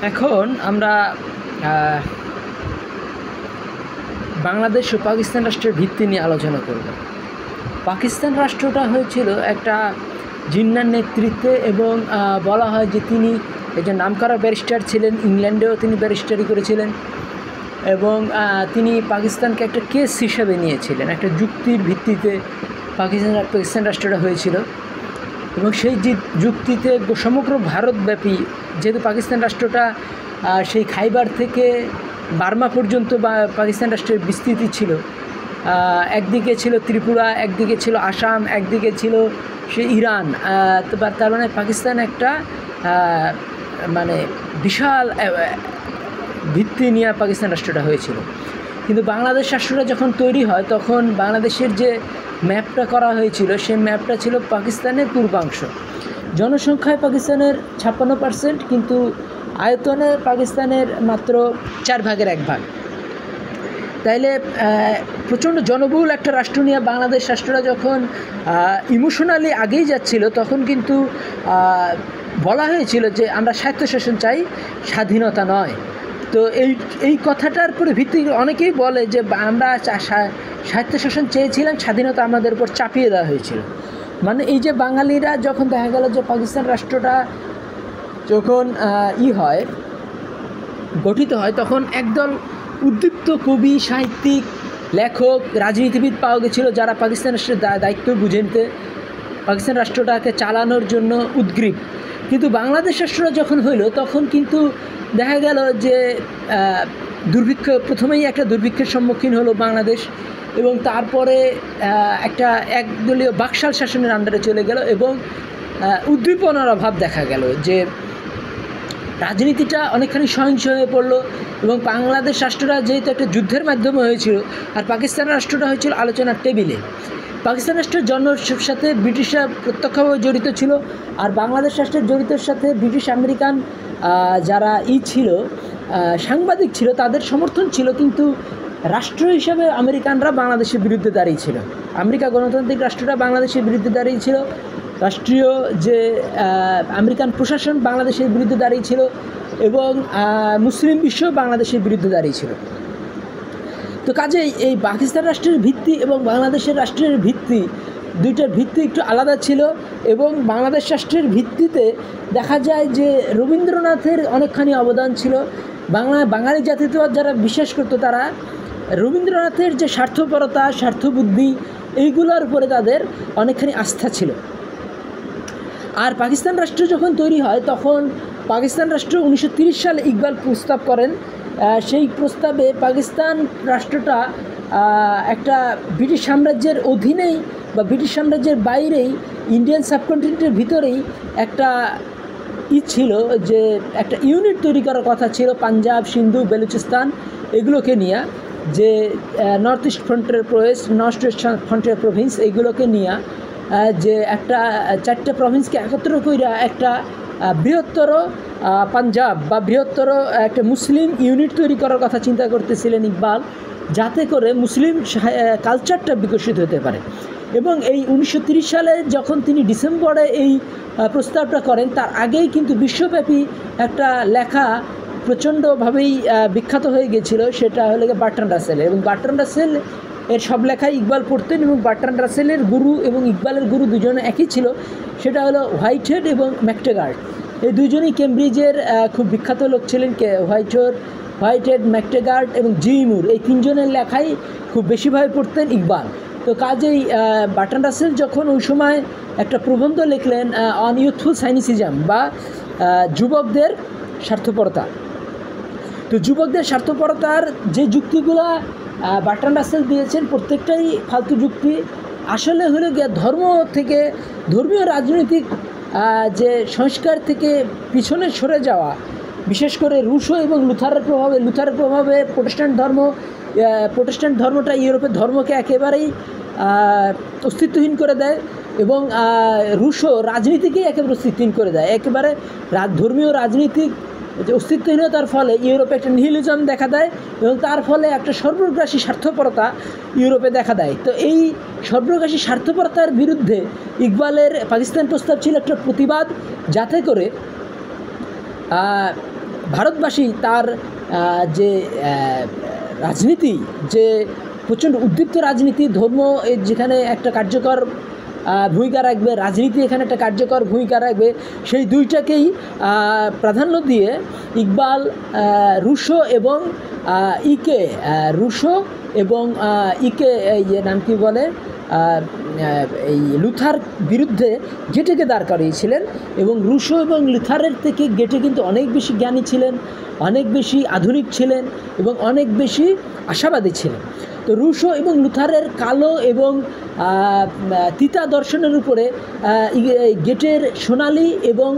এখন আমরা বাংলাদেশ ও পাকিস্তান রাষ্ট্রের ভিত্তি নিয়ে আলোচনা করব। পাকিস্তান রাষ্ট্রটা হয়েছিল একটা জিন্নার নেতৃত্বে এবং বলা হয় যে তিনি একজন নামকরা ব্যারিস্টার ছিলেন, ইংল্যান্ডেও তিনি ব্যারিস্টারি করেছিলেন এবং তিনি পাকিস্তানকে একটা কেস হিসেবে নিয়েছিলেন, একটা যুক্তির ভিত্তিতে পাকিস্তান রাষ্ট্রটা হয়েছিল এবং সেই যুক্তিতে সমগ্র ভারতব্যাপী, যেহেতু পাকিস্তান রাষ্ট্রটা সেই খাইবার থেকে বার্মা পর্যন্ত পাকিস্তান রাষ্ট্রের বিস্তৃতি ছিল, একদিকে ছিল ত্রিপুরা, একদিকে ছিল আসাম, একদিকে ছিল সে ইরান, তার মানে পাকিস্তান একটা মানে বিশাল ভিত্তি নিয়ে পাকিস্তান রাষ্ট্রটা হয়েছিল। কিন্তু বাংলাদেশ রাষ্ট্রটা যখন তৈরি হয় তখন বাংলাদেশের যে ম্যাপটা করা হয়েছিল সেই ম্যাপটা ছিল পাকিস্তানের পূর্বাংশ। জনসংখ্যায় পাকিস্তানের 56%, কিন্তু আয়তনে পাকিস্তানের মাত্র 1/4। তাইলে প্রচণ্ড জনবহুল একটা রাষ্ট্র নিয়ে বাংলাদেশ রাষ্ট্রটা যখন ইমোশনালি আগেই যাচ্ছিল তখন কিন্তু বলা হয়েছিল যে আমরা স্বায়ত্তশাসন চাই, স্বাধীনতা নয়। তো এই কথাটার উপরে ভিত্তি অনেকেই বলে যে আমরা স্বায়ত্তশাসন চেয়েছিলাম, স্বাধীনতা আমাদের উপর চাপিয়ে দেওয়া হয়েছিল। মানে এই যে বাঙালিরা যখন দেখা গেল যে পাকিস্তান রাষ্ট্রটা যখন গঠিত হয় তখন একদল উদ্দীপ্ত কবি, সাহিত্যিক, লেখক, রাজনীতিবিদ পাওয়া গেছিলো যারা পাকিস্তান রাষ্ট্রের দায়িত্ব বুঝে নিতে, পাকিস্তান রাষ্ট্রটাকে চালানোর জন্য উদ্গ্রীব। কিন্তু বাংলাদেশ রাষ্ট্রটা যখন হইল তখন কিন্তু দেখা গেল যে প্রথমেই একটা দুর্ভিক্ষের সম্মুখীন হলো বাংলাদেশ এবং তারপরে একটা একদলীয় বাকশাল শাসনের আন্ডারে চলে গেল এবং উদ্দীপনার অভাব দেখা গেল, যে রাজনীতিটা অনেকখানি সহিংস হয়ে পড়লো এবং বাংলাদেশ রাষ্ট্রটা যেহেতু একটা যুদ্ধের মাধ্যমে হয়েছিল আর পাকিস্তান রাষ্ট্রটা হয়েছিল আলোচনার টেবিলে। পাকিস্তান রাষ্ট্রের জন্মের সাথে ব্রিটিশরা প্রত্যক্ষভাবে জড়িত ছিল, আর বাংলাদেশ রাষ্ট্রের জড়িতের সাথে ব্রিটিশ আমেরিকান যারা ছিল সাংবাদিক ছিল তাদের সমর্থন ছিল, কিন্তু রাষ্ট্র হিসাবে আমেরিকানরা বাংলাদেশের বিরুদ্ধে দাঁড়িয়েছিল। আমেরিকা গণতান্ত্রিক রাষ্ট্রটা বাংলাদেশের বিরুদ্ধে দাঁড়িয়েছিল, রাষ্ট্রীয় যে আমেরিকান প্রশাসন বাংলাদেশের বিরুদ্ধে দাঁড়িয়েছিল এবং মুসলিম বিশ্ব বাংলাদেশের বিরুদ্ধে দাঁড়িয়েছিল। তো কাজেই এই পাকিস্তান রাষ্ট্রের ভিত্তি এবং বাংলাদেশের রাষ্ট্রের ভিত্তি, দুইটার ভিত্তি একটু আলাদা ছিল এবং বাংলাদেশ রাষ্ট্রের ভিত্তিতে দেখা যায় যে রবীন্দ্রনাথের অনেকখানি অবদান ছিল। বাঙালি জাতীয়তাবাদ যারা বিশ্বাস করতো তারা রবীন্দ্রনাথের যে স্বার্থপরতা, স্বার্থবুদ্ধি, এইগুলোর উপরে তাদের অনেকখানি আস্থা ছিল। আর পাকিস্তান রাষ্ট্র যখন তৈরি হয় তখন পাকিস্তান রাষ্ট্র 1930 সালে ইকবাল প্রস্তাব করেন। সেই প্রস্তাবে পাকিস্তান রাষ্ট্রটা একটা ব্রিটিশ সাম্রাজ্যের অধীনেই বা ব্রিটিশ সাম্রাজ্যের বাইরেই ইন্ডিয়ান সাবকন্টিনেন্টের ভিতরেই একটা ছিল, যে একটা ইউনিট তৈরি করার কথা ছিল পাঞ্জাব, সিন্ধু, বেলুচিস্তান এগুলোকে নিয়ে, যে নর্থ ইস্ট ফ্রন্টিয়ার প্রভিন্স এইগুলোকে নিয়ে, যে একটা 4টে প্রভিন্সকে একত্র কইরা একটা বৃহত্তর পাঞ্জাব বা বৃহত্তর একটা মুসলিম ইউনিট তৈরি করার কথা চিন্তা করতেছিলেন ইকবাল, যাতে করে মুসলিম কালচারটা বিকশিত হতে পারে। এবং এই 1930 সালে যখন তিনি ডিসেম্বরে এই প্রস্তাবটা করেন তার আগেই কিন্তু বিশ্বব্যাপী একটা লেখা প্রচণ্ডভাবেই বিখ্যাত হয়ে গেছিল, সেটা হলো বার্ট্রান্ড রাসেল। এবং বার্ট্রান্ড রাসেল এর সব লেখাই ইকবাল পড়তেন এবং বার্ট্রান্ড রাসেলের গুরু এবং ইকবালের গুরু দুজনে একই ছিল, সেটা হলো হোয়াইটহেড এবং ম্যাকটেগার্ট। এই দুজনেই কেমব্রিজের খুব বিখ্যাত লোক ছিলেন। হোয়াইটহেড, ম্যাকটেগার্ট এবং জিইমুর, এই তিনজনের লেখাই খুব বেশিভাবে পড়তেন ইকবাল। তো কাজেই বার্ট্রান্ড রাসেল যখন ওই সময় একটা প্রবন্ধ লিখলেন অন ইউথফুল সাইনিসিজম বা যুবকদের স্বার্থপরতা, তো যুবকদের স্বার্থপরতার যে যুক্তিগুলা বার্ট্রান্ড রাসেল দিয়েছেন প্রত্যেকটাই ফালতু যুক্তি। আসলে হলো গিয়ে ধর্ম থেকে, ধর্মীয় রাজনৈতিক যে সংস্কার থেকে পিছনে সরে যাওয়া, বিশেষ করে রুশো এবং লুথারের প্রভাবে প্রোটেস্ট্যান্ট ধর্মটা ইউরোপের ধর্মকে একেবারেই অস্তিত্বহীন করে দেয় এবং রুশো রাজনীতিকেই একেবারে অস্তিত্বহীন করে দেয়। একেবারে ধর্মীয় রাজনীতিক অস্তিত্বহীনতার ফলে ইউরোপে একটা নিহিলিজম দেখা দেয় এবং তার ফলে একটা সর্বগ্রাসী স্বার্থপরতা ইউরোপে দেখা দেয়। তো এই সর্বগ্রাসী স্বার্থপরতার বিরুদ্ধে ইকবালের পাকিস্তান প্রস্তাব ছিল একটা প্রতিবাদ, যাতে করে ভারতবাসী তার যে রাজনীতি, যে প্রচণ্ড উদ্দীপ্ত রাজনীতি, ধর্ম যেখানে একটা কার্যকর ভূমিকা রাখবে, রাজনীতি এখানে একটা কার্যকর ভূমিকা রাখবে, সেই দুইটাকেই প্রাধান্য দিয়ে ইকবাল রুশো এবং ইকে এই যে নাম কি বলে এই লুথার বিরুদ্ধে গেটেকে দাঁড় করিয়েছিলেন। এবং রুশো এবং লুথারের থেকে গেটে কিন্তু অনেক বেশি জ্ঞানী ছিলেন, অনেক বেশি আধুনিক ছিলেন এবং অনেক বেশি আশাবাদী ছিলেন। তো রুশো এবং লুথারের কালো এবং তিতা দর্শনের উপরে গেটের সোনালি এবং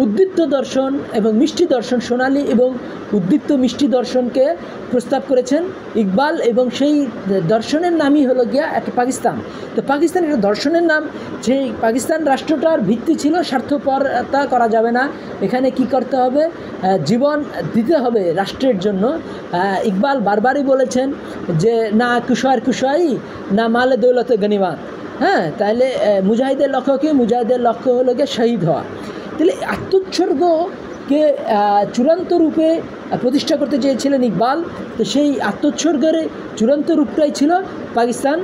উদ্দীপ্ত দর্শন এবং মিষ্টি দর্শন, সোনালি এবং উদ্দীপ্ত মিষ্টি দর্শনকে প্রস্তাব করেছেন ইকবাল, এবং সেই দর্শনের নামই হলো গিয়া একটা পাকিস্তান। তো পাকিস্তান একটা দর্শনের নাম। সেই পাকিস্তান রাষ্ট্রটার ভিত্তি ছিল স্বার্থপরতা করা যাবে না, এখানে কি করতে হবে, জীবন দিতে হবে রাষ্ট্রের জন্য। ইকবাল বারবারই বলেছেন যে না কুশাই না মালে দৌলতে গনিমাত। হ্যাঁ, তাহলে মুজাহিদের লক্ষ্য কি? মুজাহিদের লক্ষ্য হলো গিয়ে শহীদ হওয়া। তাহলে আত্মোৎসর্গকে চূড়ান্ত রূপে প্রতিষ্ঠা করতে চেয়েছিলেন ইকবাল। তো সেই আত্মোৎসর্গের চূড়ান্ত রূপটাই ছিল পাকিস্তান,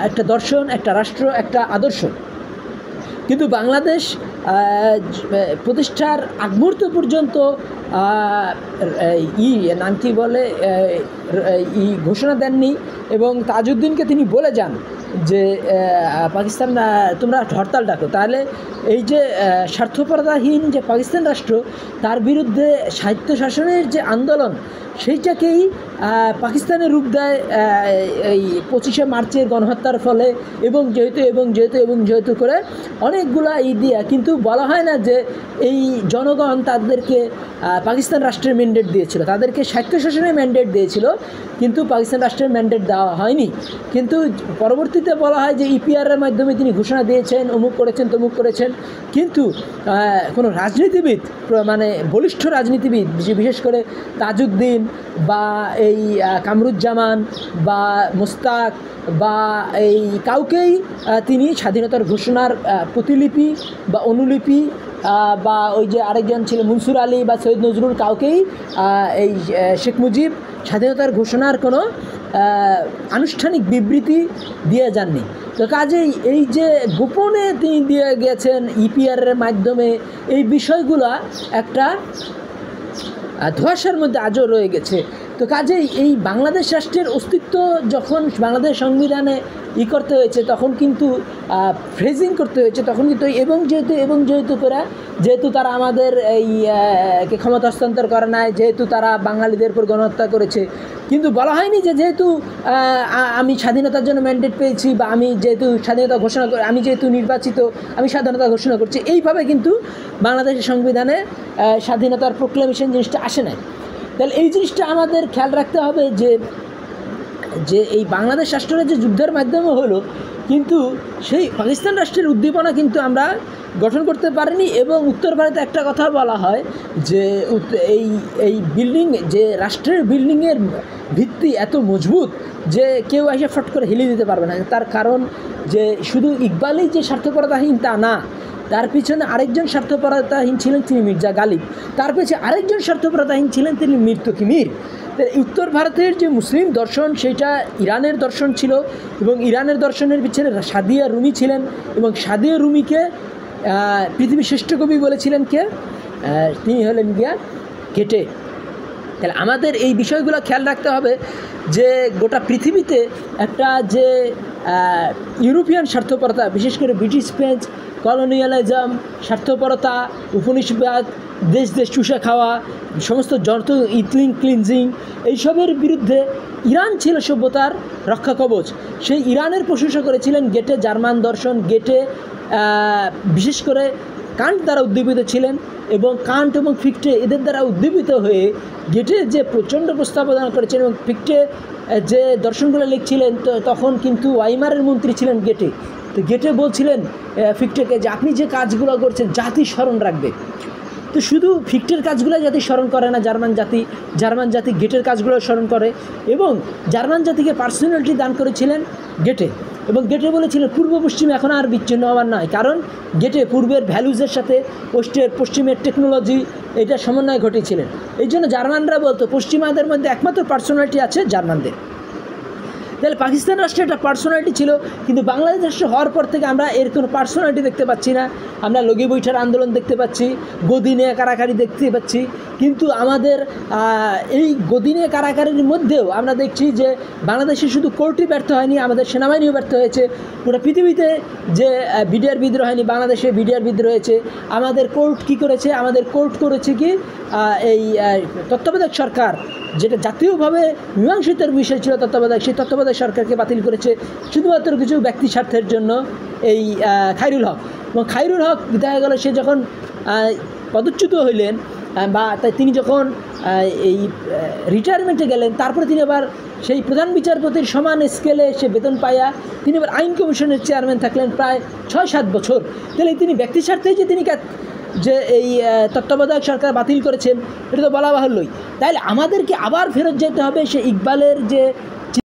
একটা দর্শন, একটা রাষ্ট্র, একটা আদর্শ। কিন্তু বাংলাদেশ প্রতিষ্ঠার আগ মুহূর্ত পর্যন্ত নাম কি বলে ঘোষণা দেননি, এবং তাজউদ্দিনকে তিনি বলে যান যে পাকিস্তান তোমরা হরতাল ডাকো। তাহলে এই যে স্বার্থপরতাহীন যে পাকিস্তান রাষ্ট্র, তার বিরুদ্ধে সাহিত্য শাসনের যে আন্দোলন, সেইটাকেই পাকিস্তানের রূপ দেয় এই 25শে মার্চের গণহত্যার ফলে। এবং যেহেতু করে অনেকগুলা দিয়া, কিন্তু বলা হয় না যে এই জনগণ তাদেরকে পাকিস্তান রাষ্ট্রের ম্যান্ডেট দিয়েছিল, তাদেরকে সাহিত্য শাসনের ম্যান্ডেট দিয়েছিল, কিন্তু পাকিস্তান রাষ্ট্রের ম্যান্ডেট দেওয়া হয়নি। কিন্তু পরবর্তীতে বলা হয় যে ইপিআরের মাধ্যমে তিনি ঘোষণা দিয়েছেন, অমুক করেছেন, তমুক করেছেন। কিন্তু কোনো রাজনীতিবিদ, মানে বলিষ্ঠ রাজনীতিবিদ, বিশেষ করে তাজউদ্দিন বা এই কামরুজ্জামান বা মোস্তাক বা এই কাউকেই তিনি স্বাধীনতার ঘোষণার প্রতিলিপি বা অনুলিপি বা ওই যে আরেকজন ছিল মনসুর আলী বা সৈয়দ নজরুল, কাউকেই এই শেখ মুজিব স্বাধীনতার ঘোষণার কোনো আনুষ্ঠানিক বিবৃতি দিয়ে যাননি। তো কাজেই এই যে গোপনে তিনি দিয়ে গেছেন ইপিআরের মাধ্যমে, এই বিষয়গুলো একটা ধোঁয়াশার মধ্যে আজও রয়ে গেছে। তো কাজেই এই বাংলাদেশ রাষ্ট্রের অস্তিত্ব যখন বাংলাদেশ সংবিধানে করতে হয়েছে, তখন কিন্তু ফ্রেজিং করতে হয়েছে, তখন কিন্তু যেহেতু তারা আমাদের এই ক্ষমতা হস্তান্তর করে নাই, যেহেতু তারা বাঙালিদের উপর গণহত্যা করেছে, কিন্তু বলা হয়নি যে যেহেতু আমি স্বাধীনতার জন্য ম্যান্ডেট পেয়েছি বা আমি যেহেতু স্বাধীনতা ঘোষণা করি, আমি যেহেতু নির্বাচিত, আমি স্বাধীনতা ঘোষণা করছি। এইভাবে কিন্তু বাংলাদেশের সংবিধানে স্বাধীনতার প্রোক্লেমেশন জিনিসটা আসে না। তাহলে এই জিনিসটা আমাদের খেয়াল রাখতে হবে যে এই বাংলাদেশ রাষ্ট্রের যে যুদ্ধের মাধ্যমে হলো, কিন্তু সেই পাকিস্তান রাষ্ট্রের উদ্দীপনা কিন্তু আমরা গঠন করতে পারিনি। এবং উত্তর ভারতে একটা কথা বলা হয় যে এই বিল্ডিং, যে রাষ্ট্রের বিল্ডিংয়ের ভিত্তি এত মজবুত যে কেউ এসে ফট করে হিলিয়ে দিতে পারবে না। তার কারণ যে শুধু ইকবালই যে স্বার্থপরতাহীন তা না, তার পিছনে আরেকজন স্বার্থপরতাহীন ছিলেন, তিনি মির্জা গালিব। তার পিছনে আরেকজন স্বার্থপরতাহীন ছিলেন, তিনি মীর তকিমির। উত্তর ভারতের যে মুসলিম দর্শন, সেটা ইরানের দর্শন ছিল, এবং ইরানের দর্শনের পিছনে সাদিয়া রুমি ছিলেন, এবং সাদিয়া রুমিকে পৃথিবীর শ্রেষ্ঠ কবি বলেছিলেন কে? তিনি হলেন গিয়া গেটে। তাহলে আমাদের এই বিষয়গুলো খেয়াল রাখতে হবে যে গোটা পৃথিবীতে একটা যে ইউরোপিয়ান স্বার্থপরতা, বিশেষ করে ব্রিটিশ ফ্রেঞ্চ কলোনিয়ালিজম, স্বার্থপরতা, উপনিষেধবাদ, দেশ চুষে খাওয়া, সমস্ত যত ক্লিনজিং, এইসবের বিরুদ্ধে ইরান ছিল সভ্যতার রক্ষা কবচ। সেই ইরানের প্রশংসা করেছিলেন গেটে। জার্মান দর্শন গেটে বিশেষ করে কান্ট দ্বারা উদ্দীপিত ছিলেন, এবং কান্ট এবং ফিক্টে এদের দ্বারা উদ্দীপিত হয়ে গেটে যে প্রচণ্ড প্রস্তাবনা করেছেন, এবং ফিক্টে যে দর্শনগুলো লিখছিলেন, তো তখন কিন্তু ওয়াইমারের মন্ত্রী ছিলেন গেটে। তো গেটে বলছিলেন ফিক্টেকে যে আপনি যে কাজগুলো করছেন জাতি স্মরণ রাখবে। তো শুধু ফিক্টের কাজগুলো জাতি স্মরণ করে না, জার্মান জাতি গেটের কাজগুলো স্মরণ করে, এবং জার্মান জাতিকে পার্সোনালিটি দান করেছিলেন গেটে। এবং গেটে বলেছিলেন পূর্ব পশ্চিম এখন আর বিচ্ছিন্ন হওয়ার নয়, কারণ গেটে পূর্বের ভ্যালুজের সাথে পশ্চিমের টেকনোলজি এটা সমন্বয় ঘটিয়েছিলেন। এই জন্য জার্মানরা বলতো পশ্চিমাদের মধ্যে একমাত্র পার্সোনালিটি আছে জার্মানদের। তাহলে পাকিস্তান রাষ্ট্রে একটা পার্সোনালিটি ছিল, কিন্তু বাংলাদেশ রাষ্ট্র হওয়ার পর থেকে আমরা এর কোনো পার্সোনালিটি দেখতে পাচ্ছি না। আমরা লগি বৈঠার আন্দোলন দেখতে পাচ্ছি, গদি নিয়ে কারাকারি দেখতে পাচ্ছি, কিন্তু আমাদের এই গদি নিয়ে কারাকারির মধ্যেও আমরা দেখছি যে বাংলাদেশে শুধু কোর্টই ব্যর্থ হয়নি, আমাদের সেনাবাহিনীও ব্যর্থ হয়েছে। পুরো পৃথিবীতে যে বিডিআর বিদ্রোহ হয়নি, বাংলাদেশে বিডিআর বিদ্রোহ হয়েছে। আমাদের কোর্ট কী করেছে? আমাদের কোর্ট করেছে কি এই তত্ত্বাবধায়ক সরকার, যেটা জাতীয়ভাবে মীমাংসিতের বিষয় ছিল তত্ত্বাবধায়ক, সেই তত্ত্বাবধায়ক সরকারকে বাতিল করেছে শুধুমাত্র কিছু ব্যক্তি স্বার্থের জন্য। এই খায়রুল হক, এবং খায়রুল হক দেখা গেল সে যখন পদচ্যুত হইলেন বা তিনি যখন এই রিটায়ারমেন্টে গেলেন, তারপরে তিনি আবার সেই প্রধান বিচারপতির সমান স্কেলে সে বেতন পাইয়া তিনি আবার আইন কমিশনের চেয়ারম্যান থাকলেন প্রায় 6-7 বছর। তাহলে তিনি ব্যক্তি স্বার্থেই যে তিনি যে এই তত্ত্বাবধায়ক সরকার বাতিল করেছেন, এটা তো বলা বাহুল্যই। তাইলে আমাদেরকে আবার ফেরত যেতে হবে সে ইকবালের যে